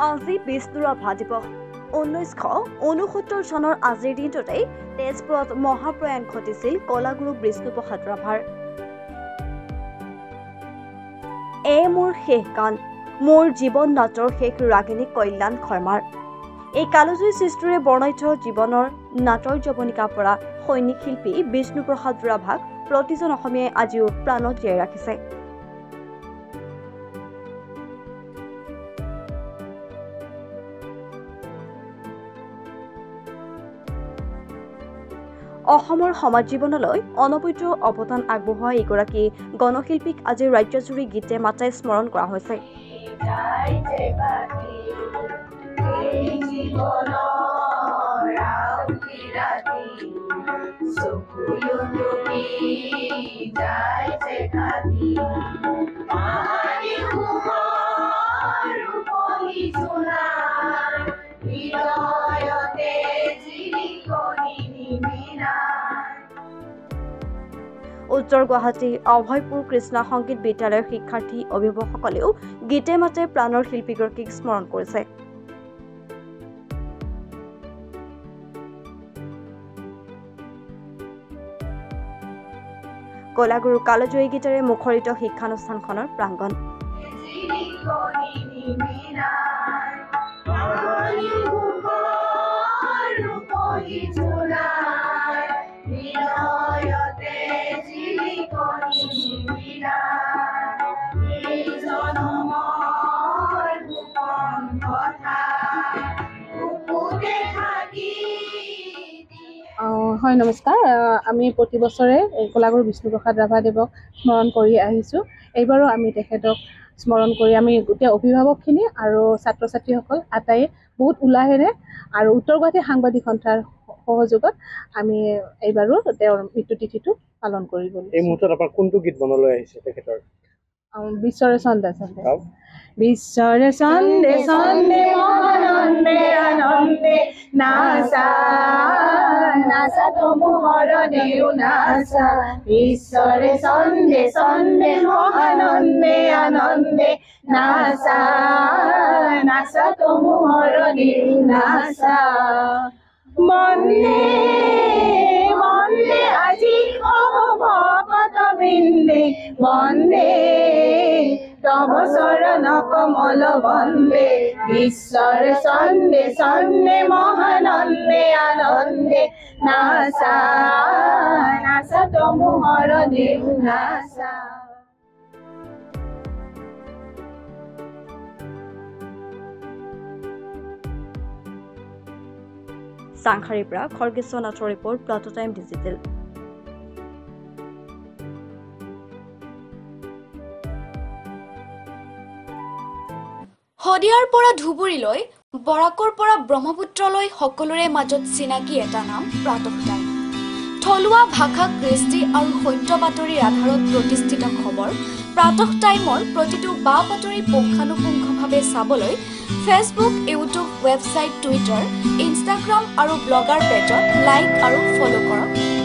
আজি বিষ্ণুৰাভা দিৱস 1969 চনৰ আজিৰ দিনটোতে তেজপুৰত মহাপ্ৰয়াণ ঘটিছিল কলাগুৰু বিষ্ণুপ্ৰসাদ ৰাভাৰ। মোৰ শেষ গান, মোৰ জীৱন নাটৰ শেষ ৰাগিনী কল্যাণ শৰ্মাৰ। এই কালজয়ী সৃষ্টিৰে বৰ্ণিত জীৱনৰ নাটৰ যৱনিকাৰ পৰা সৈনিক শিল্পী বিষ্ণুপ্ৰসাদ ৰাভাক প্ৰতিজন অসমীয়াই আজিও প্ৰাণত জীয়াই ৰাখিছে। অসমৰ সমাজ জীৱনলৈ অনবদ্য অৱদান আগবঢ়োৱা এগৰাকী গণশিল্পীক আজি ৰাজ্যজুৰি গীতে মাতাই স্মৰণ কৰা হৈছে। উত্তৰ গুৱাহাটী অভয়পুৰ কৃষ্ণ সংগীত বিদ্যালয়ৰ শিক্ষাৰ্থী অভিভাৱকসকলেও গীতে মাতে প্ৰাণৰ শিল্পীগৰাকীক স্মৰণ কৰিছে। কলাগুৰু কালজয়ী গীতেৰে মুখৰিত শিক্ষানুষ্ঠানখনৰ প্ৰাংগণ। হয়, নমস্কাৰ। আমি প্ৰতি বছৰে কলাগুৰু বিষ্ণুপ্ৰসাদ ৰাভা দেৱক স্মৰণ কৰি আহিছোঁ। এইবাৰো আমি তেখেতক স্মৰণ কৰি আমি গোটেই অভিভাৱকখিনি আৰু ছাত্ৰ ছাত্ৰীসকল আটাইয়ে বহুত উল্লাহেৰে আৰু উত্তৰ গুৱাহাটী সাংবাদিক সন্থাৰ সহযোগত আমি এইবাৰো তেওঁৰ মৃত্যু তিথিটো পালন কৰিব। এই মুহূৰ্তত আপোনাৰ কোনটো গীত মনলৈ আহিছে তেখেতৰ? বিশ্বৰে চন্দে চন্দে। বিশ্বৰে চন্দে চন্দে মহানন্দে আনন্দে নাচা নাচা তমোহৰ দেউ নাচা। বিশ্বৰে চন্দে চন্দে মহানন্দে আনন্দে নাচা নাচা তমোহৰ দেউ নাচা। মন্দে মন্দে আজি ভকত বৃন্দে বন্দে তব চৰণ কমল বন্দে। বিশ্বৰে চন্দে চন্দে মহানন্দে আনন্দে নাচা নাচা তমোহৰ দেউ নাচা। চাংখাৰীৰ পৰা খৰ্গেশ্বৰ নাথৰ ৰিপৰ্ট, প্লাটো টাইম ডিজিটেল। শদিয়াৰ পৰা ধুবুৰীলৈ, বৰাকৰ পৰা ব্ৰহ্মপুত্ৰলৈ সকলোৰে মাজত চিনাকি এটা নাম প্ৰাতঃ টাইম। থলুৱা ভাষা, কৃষ্টি আৰু সত্য বাতৰিৰ আধাৰত প্ৰতিষ্ঠিত খবৰ প্ৰাতঃ টাইমৰ প্ৰতিটো বা বাতৰি পুংখানুপুংখভাৱে চাবলৈ Facebook, YouTube, website, Twitter, Instagram আৰু ব্লগাৰ পেজত লাইক আৰু ফ'ল' কৰক।